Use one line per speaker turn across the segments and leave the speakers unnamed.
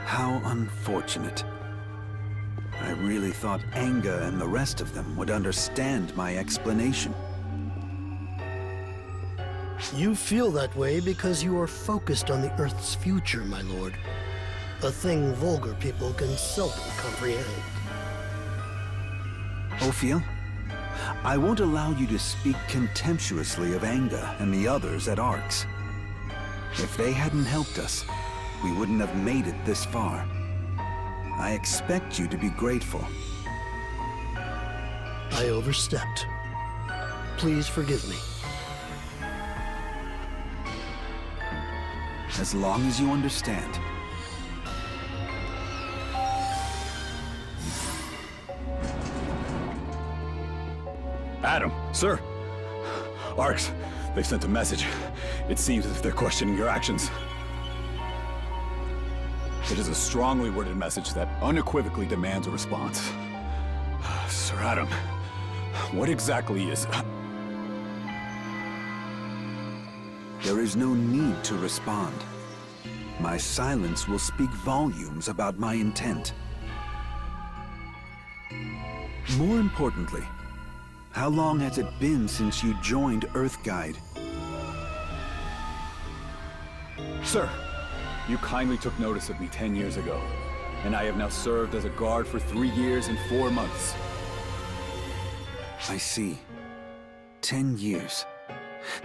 How unfortunate. I really thought Anga and the rest of them would understand my explanation.
You feel that way because you are focused on the Earth's future, my lord. A thing vulgar people can seldom comprehend.
Ophiel, I won't allow you to speak contemptuously of Anga and the others at Arx. If they hadn't helped us, we wouldn't have made it this far. I expect you to be grateful.
I overstepped. Please forgive me.
As long as you understand.
Adam, sir. Arx, they've sent a message. It seems as if they're questioning your actions. It is a strongly worded message that unequivocally demands a response. Sir Adam, what exactly is...
There is no need to respond. My silence will speak volumes about my intent. More importantly, how long has it been since you joined Earthguide?
Sir, you kindly took notice of me 10 years ago, and I have now served as a guard for 3 years and 4 months.
I see. 10 years.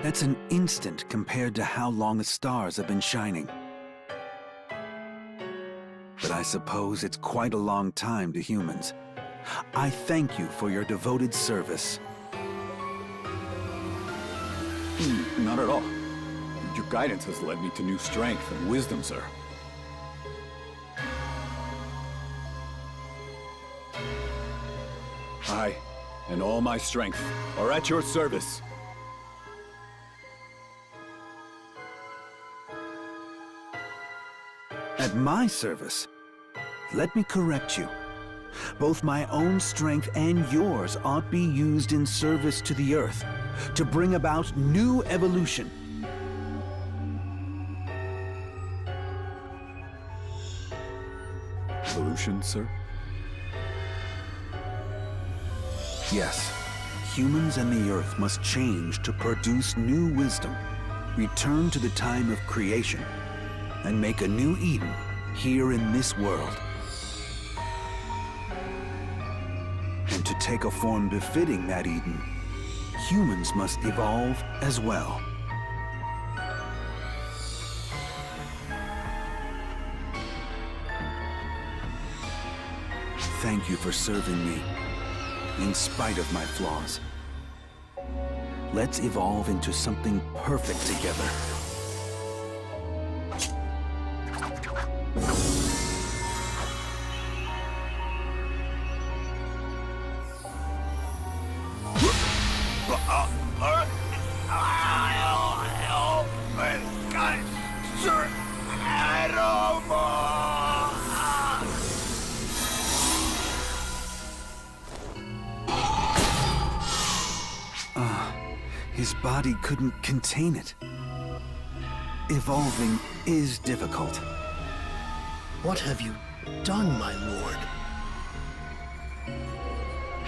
That's an instant compared to how long the stars have been shining. But I suppose it's quite a long time to humans. I thank you for your devoted service.
Not at all. Your guidance has led me to new strength and wisdom, sir. I, and all my strength, are at your service.
At my service? Let me correct you. Both my own strength and yours ought be used in service to the Earth, to bring about new evolution.
Evolution, sir?
Yes, humans and the Earth must change to produce new wisdom, return to the time of creation, and make a new Eden here in this world. And to take a form befitting that Eden, humans must evolve as well. Thank you for serving me, in spite of my flaws. Let's evolve into something perfect together. His body couldn't contain it. Evolving is difficult.
What have you done, my lord?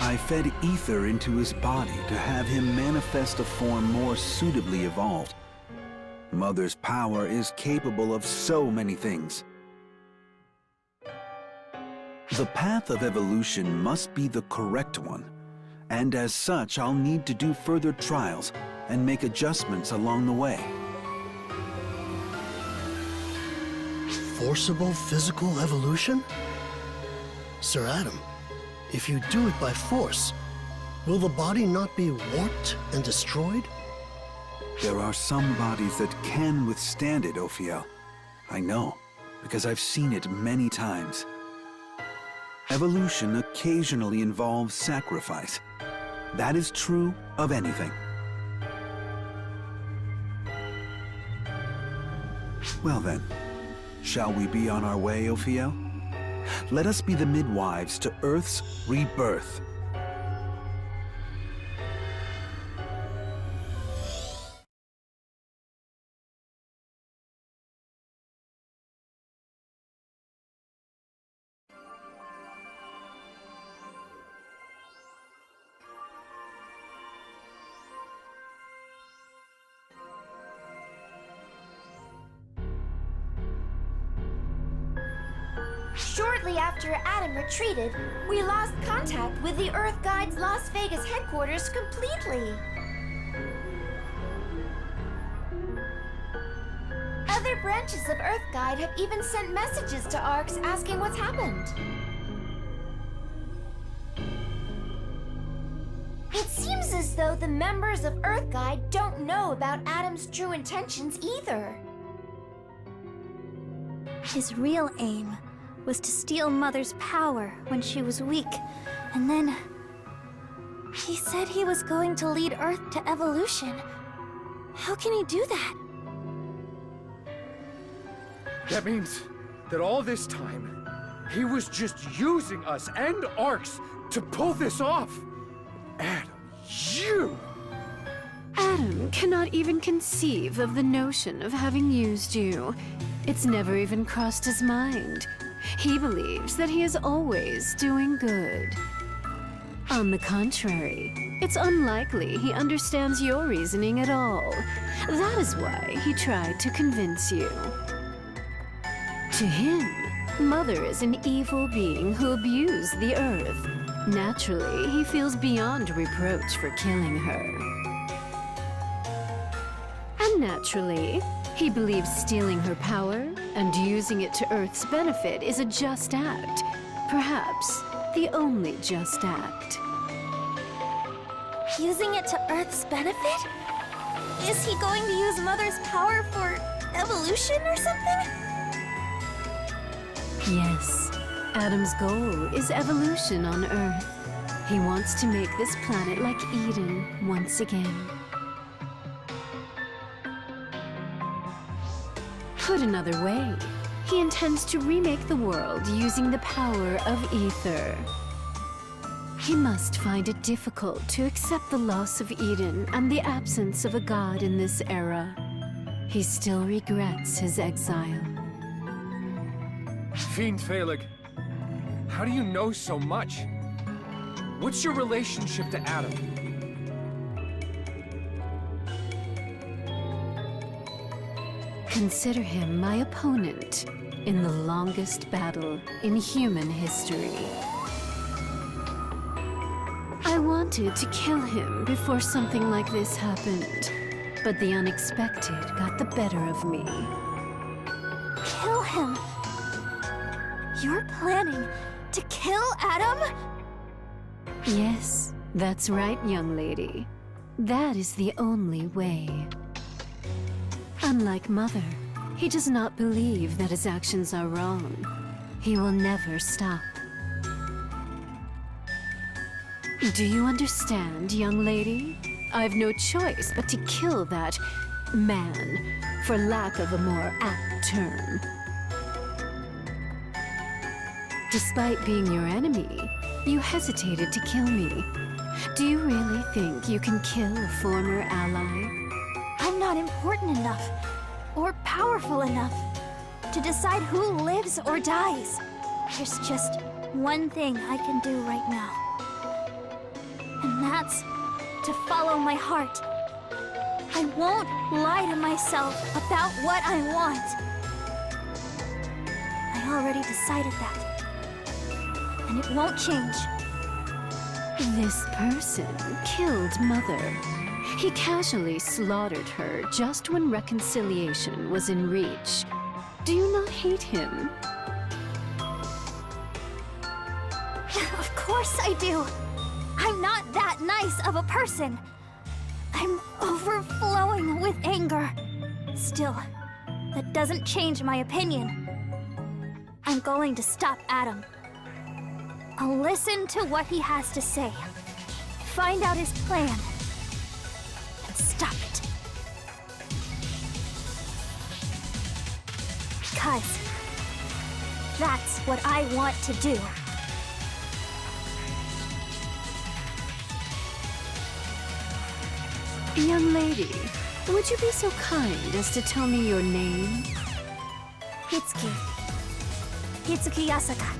I fed ether into his body to have him manifest a form more suitably evolved. Mother's power is capable of so many things. The path of evolution must be the correct one, and as such, I'll need to do further trials and make adjustments along the way.
Forcible physical evolution? Sir Adam, if you do it by force, will the body not be warped and destroyed?
There are some bodies that can withstand it, Ophiel. I know, because I've seen it many times. Evolution occasionally involves sacrifice. That is true of anything. Well then, shall we be on our way, Ophiel? Let us be the midwives to Earth's rebirth.
Shortly after Adam retreated, we lost contact with the Earth Guide's Las Vegas headquarters completely. Other branches of Earth Guide have even sent messages to ARCs asking what's happened. It seems as though the members of Earth Guide don't know about Adam's true intentions either.
His real aim was to steal Mother's power when she was weak, and then he said he was going to lead Earth to evolution. How can he do that?
That means that all this time, he was just using us and ARCs to pull this off. Adam, you!
Adam cannot even conceive of the notion of having used you. It's never even crossed his mind. He believes that he is always doing good. On the contrary, it's unlikely he understands your reasoning at all. That is why he tried to convince you. To him, Mother is an evil being who abused the Earth. Naturally, he feels beyond reproach for killing her. And naturally, he believes stealing her power and using it to Earth's benefit is a just act. Perhaps the only just act.
Using it to Earth's benefit? Is he going to use Mother's power for evolution or something?
Yes, Adam's goal is evolution on Earth. He wants to make this planet like Eden once again. Put another way, he intends to remake the world using the power of ether. He must find it difficult to accept the loss of Eden and the absence of a god in this era. He still regrets his exile.
Fiend Phaleg, how do you know so much? What's your relationship to Adam?
Consider him my opponent in the longest battle in human history. I wanted to kill him before something like this happened, but the unexpected got the better of me.
Kill him? You're planning to kill Adam?
Yes, that's right, young lady. That is the only way. Unlike Mother, he does not believe that his actions are wrong. He will never stop. Do you understand, young lady? I've no choice but to kill that man, for lack of a more apt term. Despite being your enemy, you hesitated to kill me. Do you really think you can kill a former ally?
I'm not important enough, or powerful enough, to decide who lives or dies. There's just one thing I can do right now. And that's to follow my heart. I won't lie to myself about what I want. I already decided that. And it won't change.
This person killed Mother. He casually slaughtered her just when reconciliation was in reach. Do you not hate him?
Of course I do. I'm not that nice of a person. I'm overflowing with anger. Still, that doesn't change my opinion. I'm going to stop Adam. I'll listen to what he has to say, find out his plan, and stop it. because that's what I want to do.
Young lady, would you be so kind as to tell me your name?
Hitsuki. Hitsuki Asaka.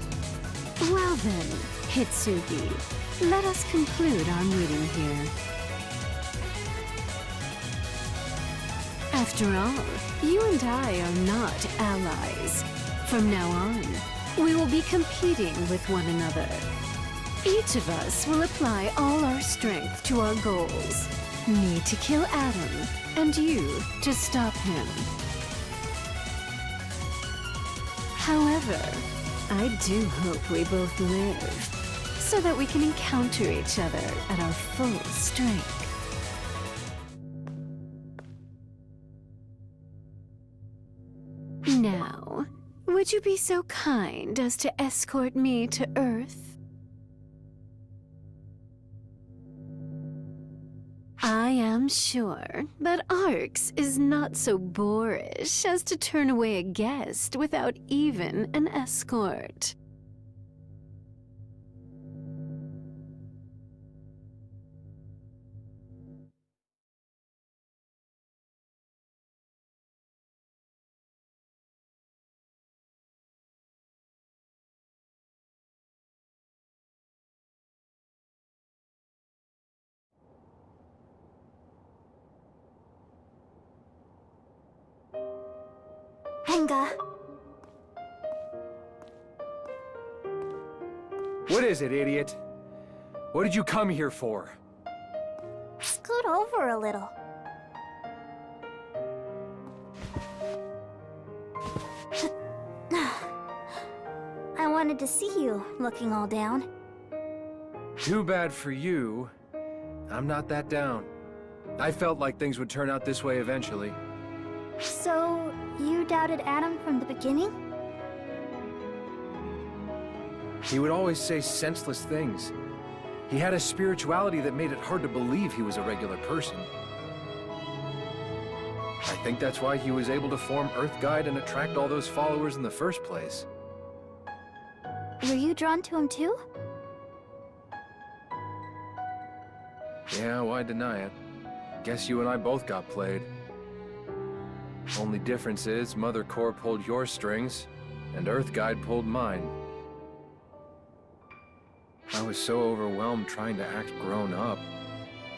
Well then, Hitsugi, let us conclude our meeting here. After all, you and I are not allies. From now on, we will be competing with one another. Each of us will apply all our strength to our goals. Me to kill Adam, and you to stop him. However, I do hope we both live, so that we can encounter each other at our full strength. Now, would you be so kind as to escort me to Earth? I am sure that Arx is not so boorish as to turn away a guest without even an escort.
Enga,
What is it, idiot? What did you come here for?
scoot over a little. I wanted to see you looking all down.
Too bad for you. I'm not that down. I felt like things would turn out this way eventually.
So, you doubted Adam from the beginning?
He would always say senseless things. He had a spirituality that made it hard to believe he was a regular person. I think that's why he was able to form Earthguide and attract all those followers in the first place.
Were you drawn to him too?
Yeah, why deny it? Guess you and I both got played. Only difference is Mother Core pulled your strings, and Earthguide pulled mine. I was so overwhelmed trying to act grown up.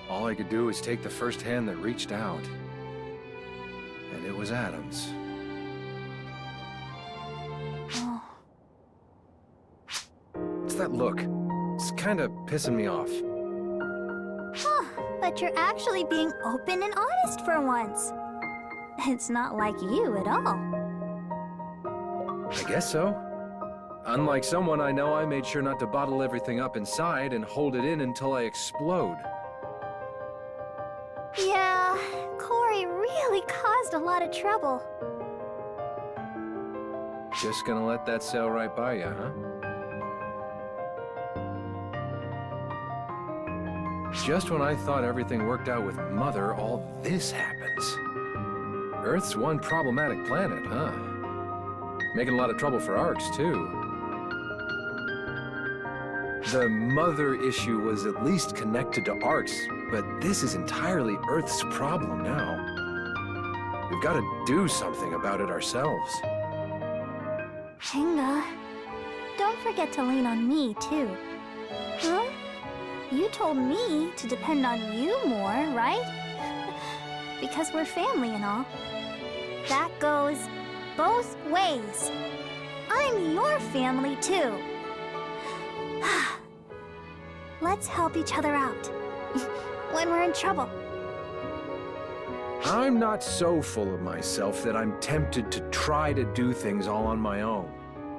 All I could do was take the first hand that reached out. And it was Adam's.
Oh.
It's that look. It's kinda pissing me off.
Huh, but you're actually being open and honest for once. It's not like you at all.
I guess so. Unlike someone I know, I made sure not to bottle everything up inside and hold it in until I explode.
Yeah, Corey really caused a lot of trouble.
Just gonna let that sail right by you, huh? Just when I thought everything worked out with Mother, all this happens. Earth's one problematic planet, huh? Making a lot of trouble for Arx, too. The Mother issue was at least connected to Arx, but this is entirely Earth's problem now. We've got to do something about it ourselves.
Henga, don't forget to lean on me, too. Huh? You told me to depend on you more, right? Because we're family and all. That goes both ways. I'm your family, too. Let's help each other out when we're in trouble.
I'm not so full of myself that I'm tempted to try to do things all on my own.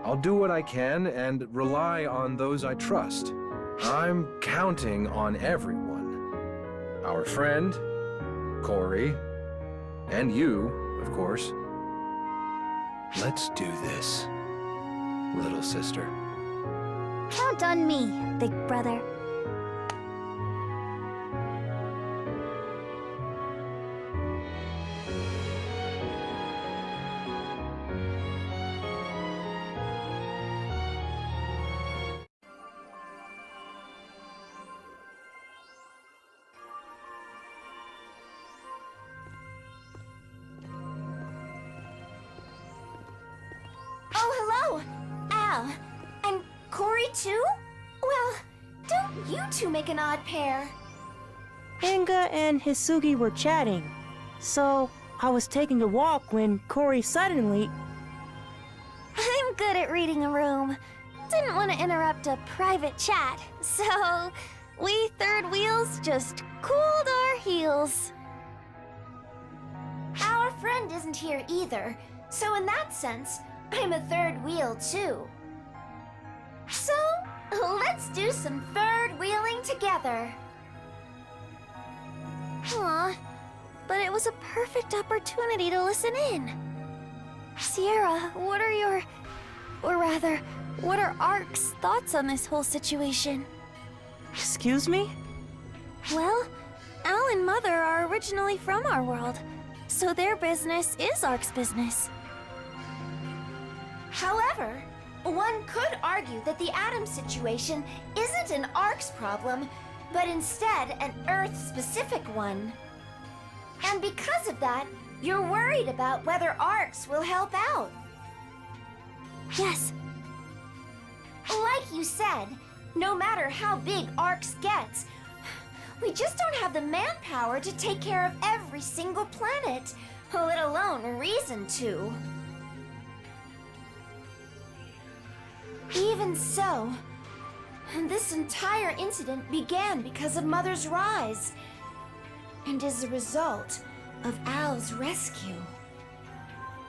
I'll do what I can and rely on those I trust. I'm counting on everyone. Our friend, Corey, and you, of course. Let's do this, little sister.
Count on me, big brother.
Wow. And Cory too? Well, don't you two make an odd pair?
Inga and Hisugi were chatting, so I was taking a walk when Cory suddenly...
I'm good at reading a room. Didn't want to interrupt a private chat, so we third wheels just cooled our heels.
Our friend isn't here either, so in that sense, I'm a third wheel too. So, let's do some third wheeling together.
Aw, but it was a perfect opportunity to listen in. Sierra, what are your... or rather, what are Ark's thoughts on this whole situation?
Excuse me?
Well, Al and Mother are originally from our world, so their business is Ark's business.
However, one could argue that the Atom situation isn't an Ark's problem, but instead an Earth-specific one. And because of that, you're worried about whether Arks will help out.
Yes,
Like you said, no matter how big Arks gets, we just don't have the manpower to take care of every single planet, let alone reason to. Even so, this entire incident began because of Mother's rise, and is a result of Al's rescue.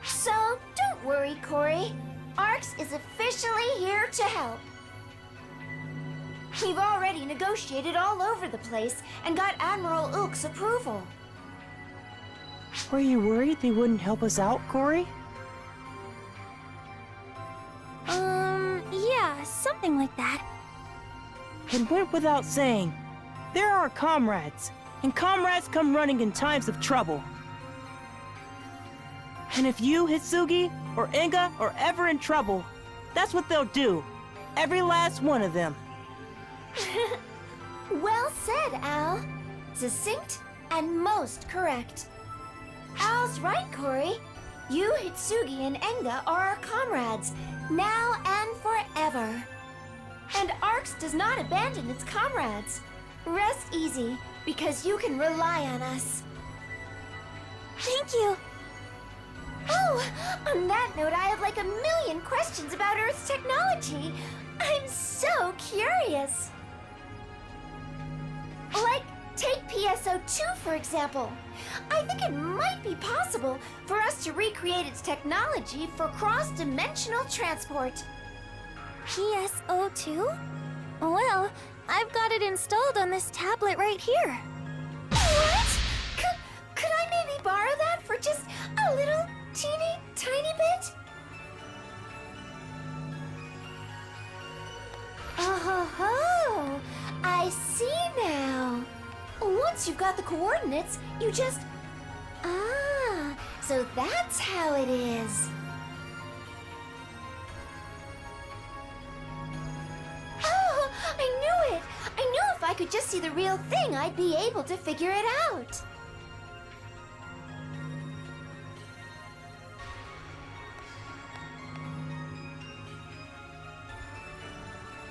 So, don't worry, Cory. Arks is officially here to help. We've already negotiated all over the place and got Admiral Ulk's approval.
Were you worried they wouldn't help us out, Cory?
Yeah, something like that.
It went without saying. They're our comrades, and comrades come running in times of trouble. And if you, Hisugi, or Inga are ever in trouble, that's what they'll do. Every last one of them.
Well said, Al. Succinct and most correct. Al's right, Cory. You, Hitsugi, and Enga are our comrades, now and forever. And Arks does not abandon its comrades. Rest easy, because you can rely on us.
Thank you.
Oh, on that note, I have like a million questions about Earth's technology. I'm so curious. Like, take PSO2, for example. I think it might be possible for us to recreate its technology for cross-dimensional transport.
PSO2? Well, I've got it installed on this tablet right here.
What? Could I maybe borrow that for just a little teeny tiny bit? Oh, I see now. Once you've got the coordinates, you just... Ah, so that's how it is. Oh, I knew it! I knew if I could just see the real thing, I'd be able to figure it out.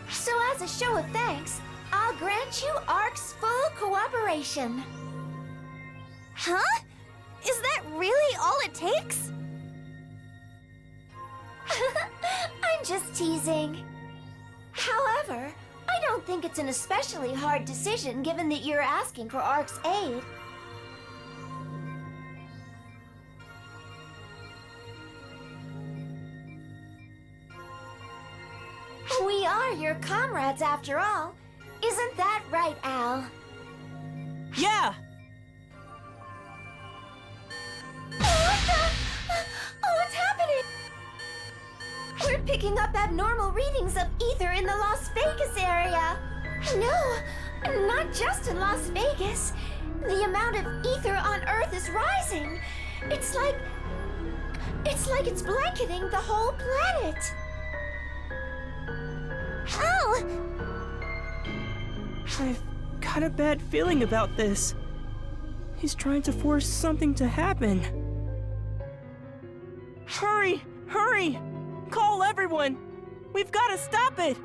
So as a show of thanks, I'll grant you Ark's full cooperation.
Huh? Is that really all it takes?
I'm just teasing. However, I don't think it's an especially hard decision given that you're asking for Ark's aid. We are your comrades after all. Isn't that right, Al?
Yeah!
What's happening? We're picking up abnormal readings of ether in the Las Vegas area. No, not just in Las Vegas. The amount of ether on Earth is rising. It's like it's blanketing the whole planet.
Al!
I've got a bad feeling about this. He's trying to force something to happen. Hurry! Hurry! Call everyone! We've got to stop it!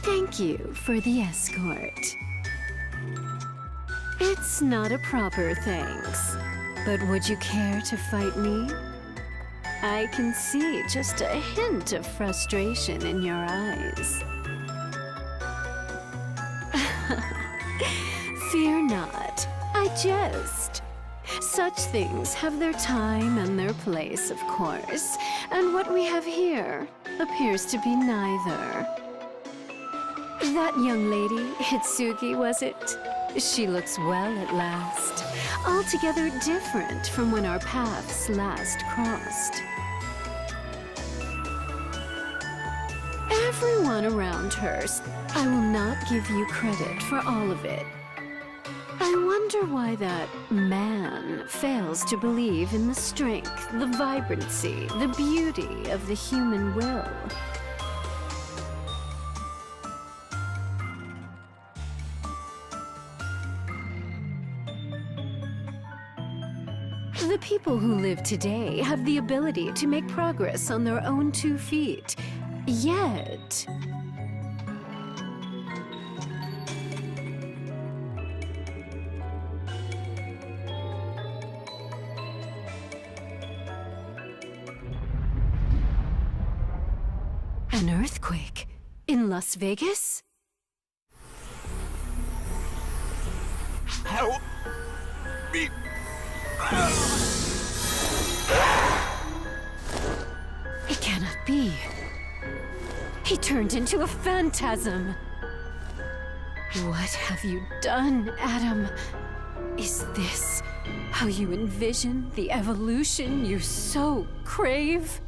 Thank you for the escort. It's not a proper thanks, but would you care to fight me? I can see just a hint of frustration in your eyes. Fear not, I jest. Such things have their time and their place, of course, and what we have here appears to be neither. That young lady, Hitsugi, was it? She looks well at last. Altogether different from when our paths last crossed. Everyone around her, I will not give you credit for all of it. I wonder why that man fails to believe in the strength, the vibrancy, the beauty of the human will. The people who live today have the ability to make progress on their own 2 feet. Yet... An earthquake? In Las Vegas?
Help me!
It cannot be. He turned into a phantasm. What have you done, Adam? Is this how you envision the evolution you so crave?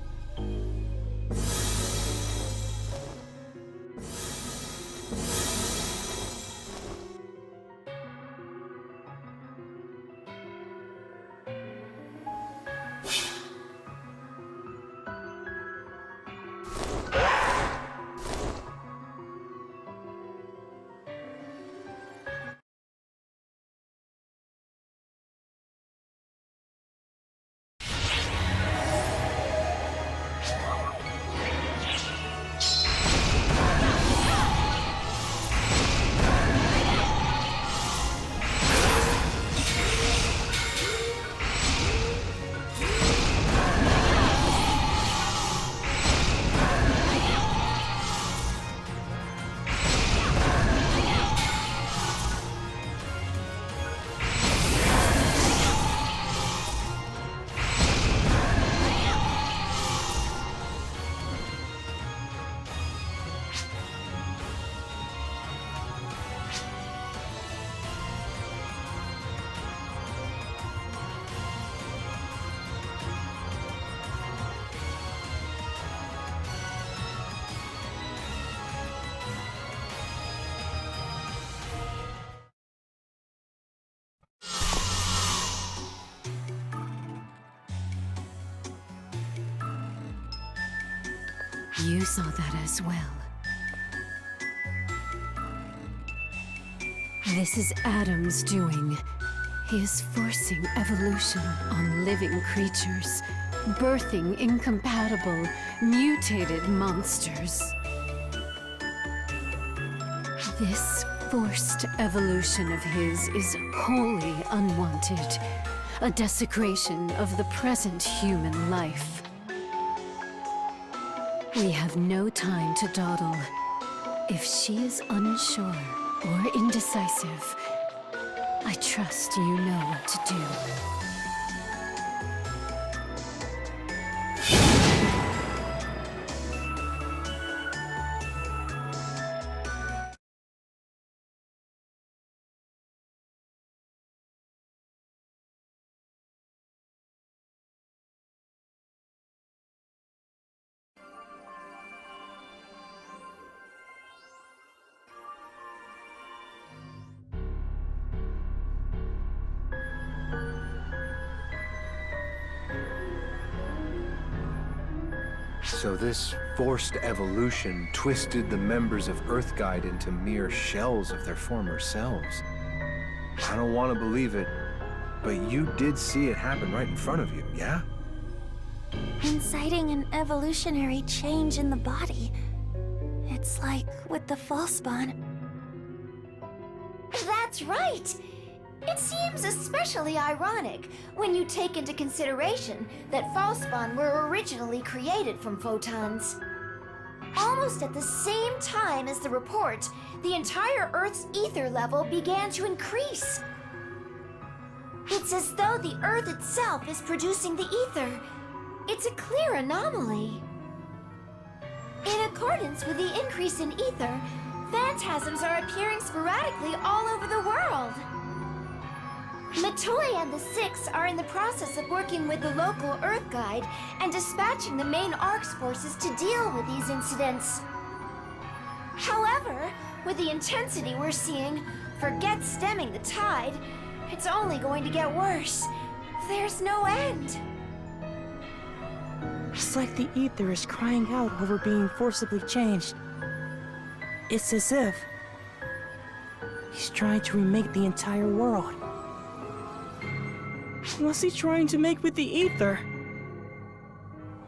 You saw that as well. This is Adam's doing. He is forcing evolution on living creatures, birthing incompatible, mutated monsters. This forced evolution of his is wholly unwanted, a desecration of the present human life. We have no time to dawdle. If she is unsure or indecisive, I trust you know what to do.
So this forced evolution twisted the members of Earthguide into mere shells of their former selves. I don't want to believe it, but you did see it happen right in front of you, yeah?
Inciting an evolutionary change in the body. It's like with the Falspawn.
That's right! It seems especially ironic when you take into consideration that Falspawn were originally created from photons. Almost at the same time as the report, the entire Earth's ether level began to increase. It's as though the Earth itself is producing the ether. It's a clear anomaly. In accordance with the increase in ether, phantasms are appearing sporadically all over the world. Matoy and the Six are in the process of working with the local Earth Guide and dispatching the main ARC's forces to deal with these incidents. However, with the intensity we're seeing, forget stemming the tide, it's only going to get worse. There's no end.
It's like the ether is crying out over being forcibly changed. It's as if he's trying to remake the entire world. What's he trying to make with the ether?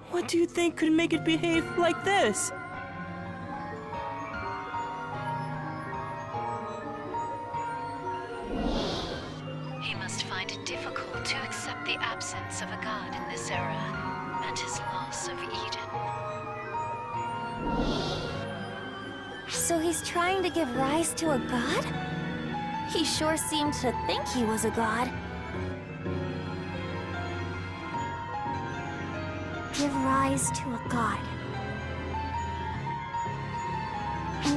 What do you think could make it behave like this?
He must find it difficult to accept the absence of a god in this era, and his loss of Eden.
So he's trying to give rise to a god? He sure seemed to think he was a god. Give rise to a god.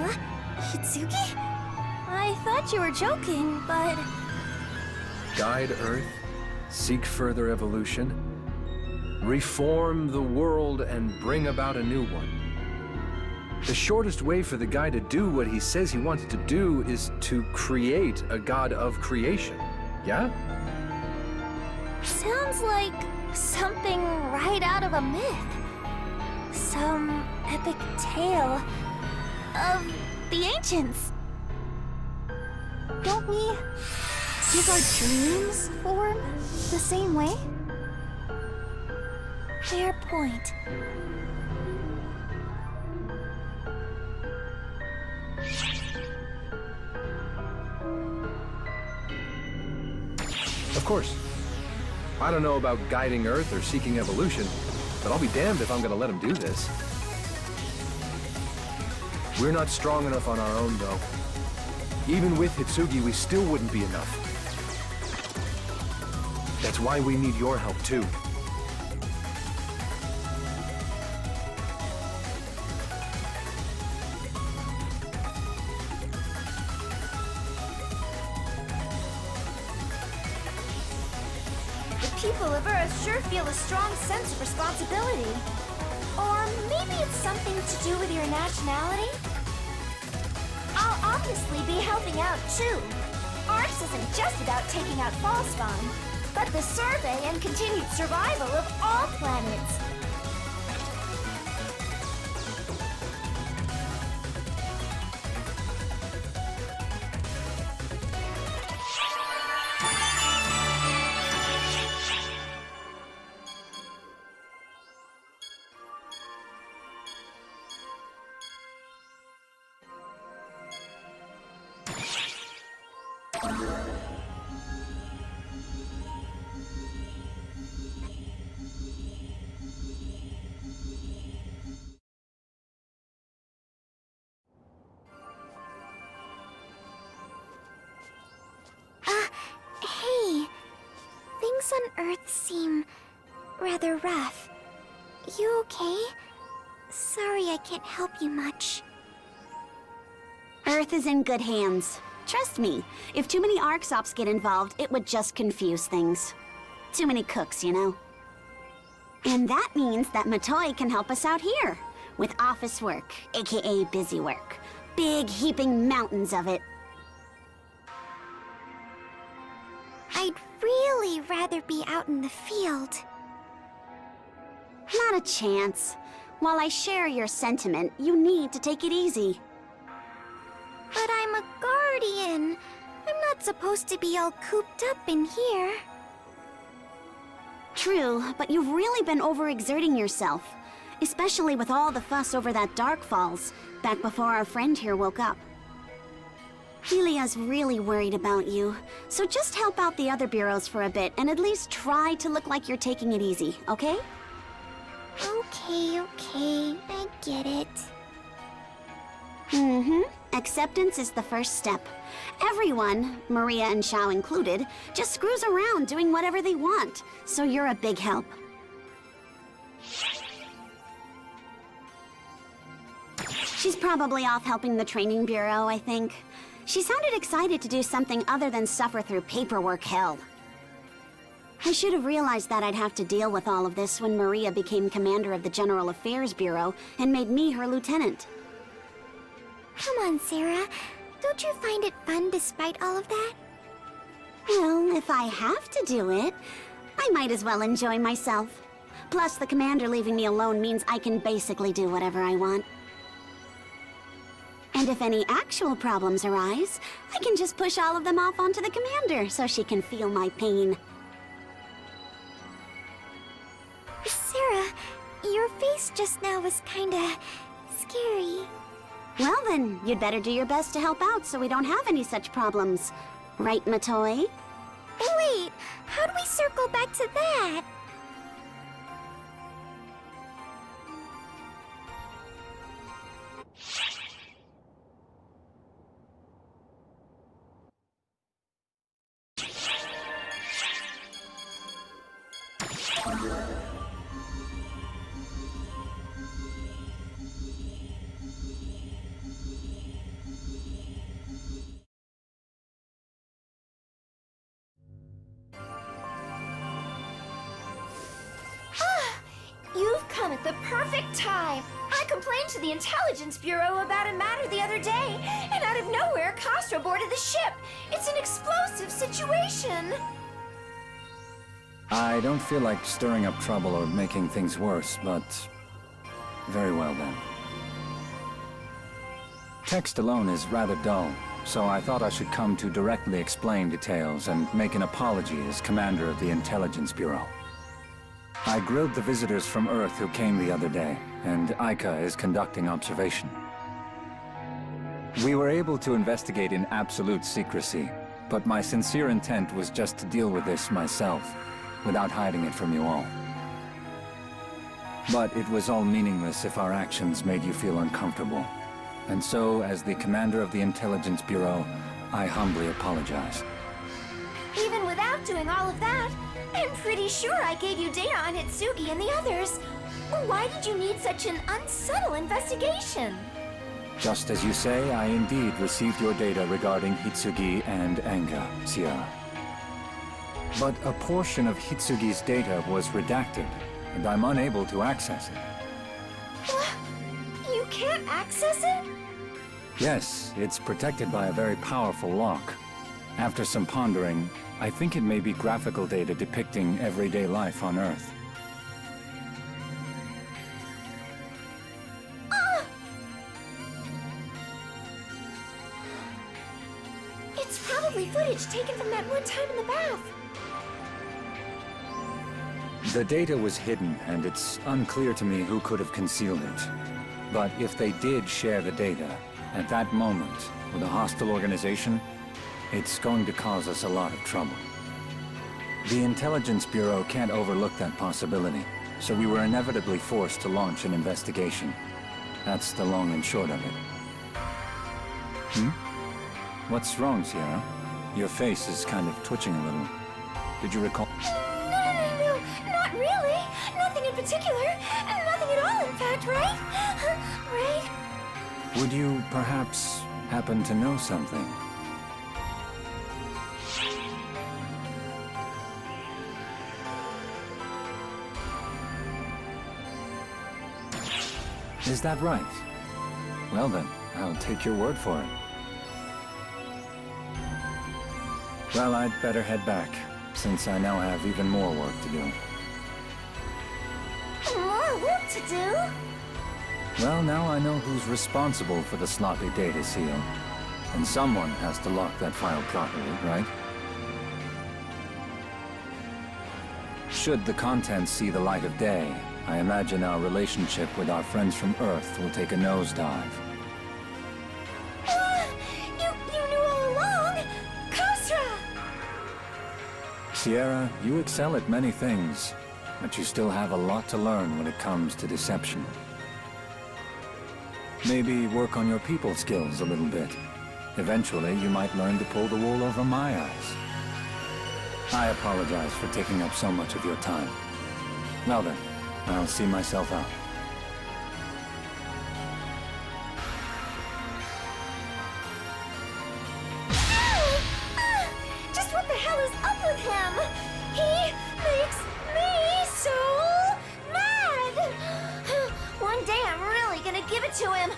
What? Hitsugi? I thought you were joking, but...
Guide Earth, seek further evolution, reform the world and bring about a new one. The shortest way for the guy to do what he says he wants to do is to create a god of creation, yeah?
Sounds like something right out of a myth. Some epic tale of the ancients. Don't we give our dreams form the same way? Fair point.
Of course. I don't know about guiding Earth or seeking evolution, but I'll be damned if I'm gonna let him do this. We're not strong enough on our own, though. Even with Hitsugi, we still wouldn't be enough. That's why we need your help, too.
People of Earth sure feel a strong sense of responsibility. Or maybe it's something to do with your nationality? I'll obviously be helping out too. ARCS isn't just about taking out Falspawn, but the survey and continued survival of all planets.
Hey. Things on Earth seem rather rough. You okay? Sorry I can't help you much.
Earth is in good hands. Trust me, if too many ArcSops get involved, it would just confuse things. Too many cooks, you know? And that means that Matoy can help us out here, with office work, aka busy work. Big heaping mountains of it.
I'd really rather be out in the field.
Not a chance. While I share your sentiment, you need to take it easy.
But I'm a guardian. I'm not supposed to be all cooped up in here.
True, but you've really been overexerting yourself. Especially with all the fuss over that Dark Falls, back before our friend here woke up. Helia's really worried about you, so just help out the other bureaus for a bit and at least try to look like you're taking it easy, okay?
Okay, I get it.
Acceptance is the first step. Everyone, Maria and Xiao included, just screws around doing whatever they want, so you're a big help. She's probably off helping the training bureau, I think. She sounded excited to do something other than suffer through paperwork hell. I should have realized that I'd have to deal with all of this when Maria became commander of the General Affairs Bureau and made me her lieutenant.
Come on, Sarah. Don't you find it fun despite all of that?
Well, if I have to do it, I might as well enjoy myself. Plus, the commander leaving me alone means I can basically do whatever I want. And if any actual problems arise, I can just push all of them off onto the commander so she can feel my pain.
Sarah, your face just now was kinda scary.
Well then, you'd better do your best to help out so we don't have any such problems. Right, Matoi?
Wait, how do we circle back to that? You've come at the perfect time. I complained to the Intelligence Bureau about a matter the other day, and out of nowhere, Castro boarded the ship. It's an explosive situation.
I don't feel like stirring up trouble or making things worse, but... very well then. Text alone is rather dull, so I thought I should come to directly explain details and make an apology as commander of the Intelligence Bureau. I grilled the visitors from Earth who came the other day, and Aika is conducting observation. We were able to investigate in absolute secrecy, but my sincere intent was just to deal with this myself, without hiding it from you all. But it was all meaningless if our actions made you feel uncomfortable. And so, as the commander of the Intelligence Bureau, I humbly apologize.
Even without doing all of that, I'm pretty sure I gave you data on Hitsugi and the others. Why did you need such an unsubtle investigation?
Just as you say, I indeed received your data regarding Hitsugi and Anga, Sierra. But a portion of Hitsugi's data was redacted, and I'm unable to access it.
You can't access it?
Yes, it's protected by a very powerful lock. After some pondering, I think it may be graphical data depicting everyday life on Earth.
It's probably footage taken from that one time in the bath.
The data was hidden, and it's unclear to me who could have concealed it. But if they did share the data, at that moment, with a hostile organization, it's going to cause us a lot of trouble. The Intelligence Bureau can't overlook that possibility, so we were inevitably forced to launch an investigation. That's the long and short of it. What's wrong, Sierra? Your face is kind of twitching a little. Did you recall?
No, not really. Nothing in particular. Nothing at all, in fact, right? Right?
Would you perhaps happen to know something? Is that right? Well then, I'll take your word for it. Well, I'd better head back, since I now have even more work to do.
More work to do?
Well, now I know who's responsible for the sloppy data seal. And someone has to lock that file properly, right? Should the contents see the light of day, I imagine our relationship with our friends from Earth will take a nosedive.
You knew all along! Khosra!
Sierra, you excel at many things, but you still have a lot to learn when it comes to deception. Maybe work on your people skills a little bit. Eventually, you might learn to pull the wool over my eyes. I apologize for taking up so much of your time. Well then, I'll see myself out.
Just what the hell is up with him? He makes me so mad! One day I'm really gonna give it to him.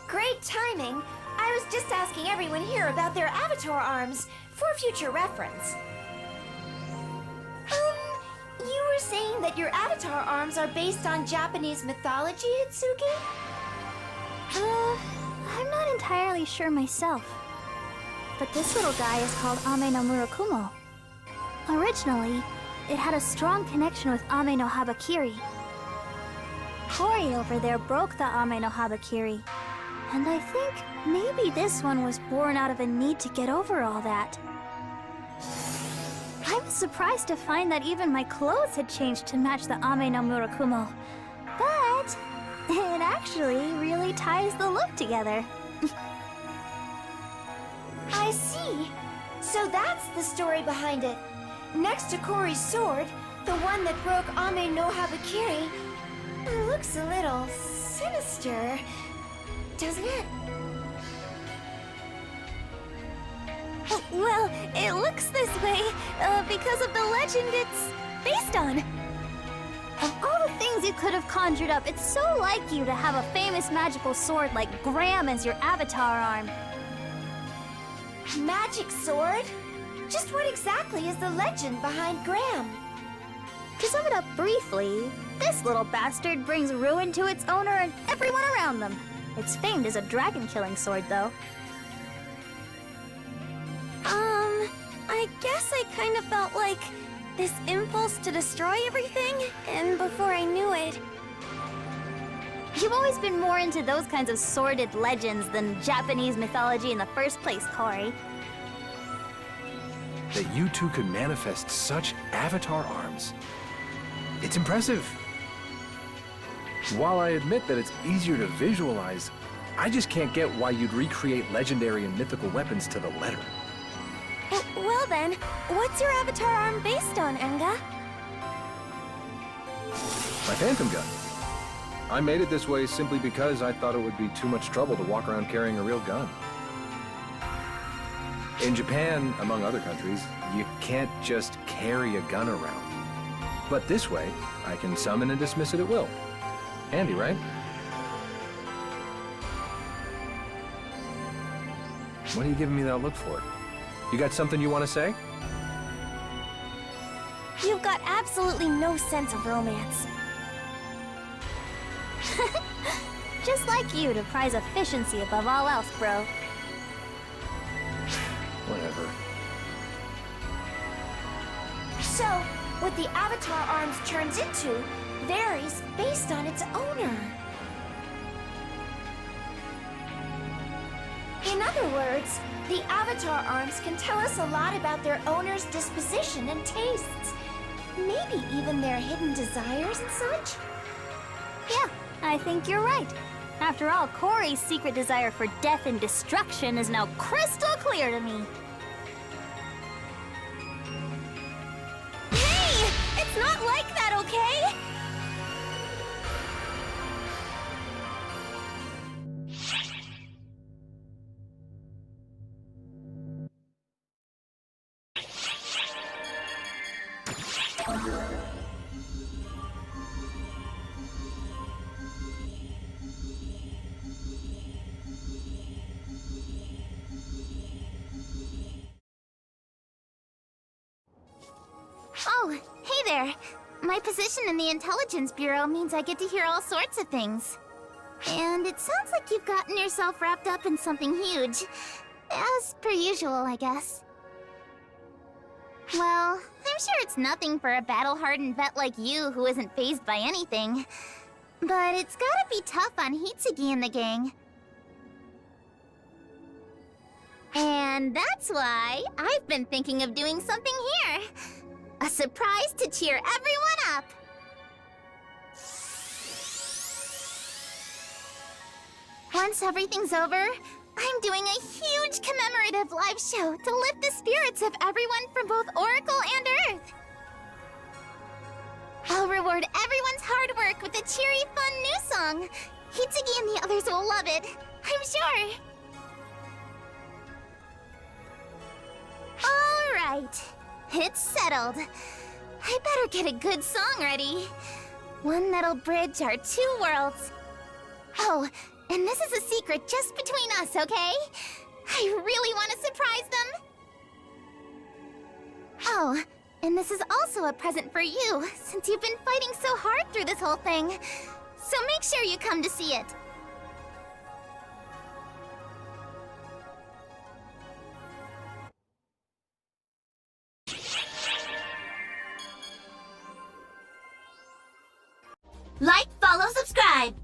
Great timing. I was just asking everyone here about their avatar arms for future reference. You were saying that your avatar arms are based on Japanese mythology, Itsuki?
I'm not entirely sure myself. But this little guy is called Ame no Murakumo. Originally, it had a strong connection with Ame no Habakiri. Hori over there broke the Ame no Habakiri. And I think maybe this one was born out of a need to get over all that. I was surprised to find that even my clothes had changed to match the Ame no Murakumo. But it actually really ties the look together.
I see. So that's the story behind it. Next to Kori's sword, the one that broke Ame no Habakiri, looks a little sinister, doesn't it?
Well, it looks this way because of the legend it's based on. Of all the things you could have conjured up, it's so like you to have a famous magical sword like Graham as your avatar arm.
Magic sword? Just what exactly is the legend behind Graham?
To sum it up briefly, this little bastard brings ruin to its owner and everyone around them. It's famed as a dragon-killing sword, though.
I guess I kind of felt like this impulse to destroy everything, and before I knew it...
You've always been more into those kinds of sordid legends than Japanese mythology in the first place, Cory.
That you two could manifest such avatar arms. It's impressive. While I admit that it's easier to visualize, I just can't get why you'd recreate legendary and mythical weapons to the letter.
Well then, what's your avatar arm based on, Enga?
My phantom gun. I made it this way simply because I thought it would be too much trouble to walk around carrying a real gun. In Japan, among other countries, you can't just carry a gun around. But this way, I can summon and dismiss it at will. Handy, right? What are you giving me that look for? You got something you want to say?
You've got absolutely no sense of romance.
Just like you to prize efficiency above all else, bro.
Whatever.
So, what the avatar arms turns into varies based on its owner. In other words, the avatar arms can tell us a lot about their owner's disposition and tastes. Maybe even their hidden desires and such?
Yeah, I think you're right. After all, Cory's secret desire for death and destruction is now crystal clear to me.
Hey! It's not like that, okay?
there. My position in the Intelligence Bureau means I get to hear all sorts of things. And it sounds like you've gotten yourself wrapped up in something huge. As per usual, I guess. Well, I'm sure it's nothing for a battle-hardened vet like you who isn't fazed by anything. But it's gotta be tough on Hitsugi and the gang. And that's why I've been thinking of doing something here. A surprise to cheer everyone up. Once everything's over, I'm doing a huge commemorative live show to lift the spirits of everyone from both Oracle and Earth. I'll reward everyone's hard work with a cheery, fun new song. Hitsugi and the others will love it, I'm sure. All right, it's settled. I better get a good song ready. One that'll bridge our two worlds. Oh, and this is a secret just between us, okay? I really want to surprise them. Oh, and this is also a present for you, since you've been fighting so hard through this whole thing. So make sure you come to see it.
Like, follow, subscribe.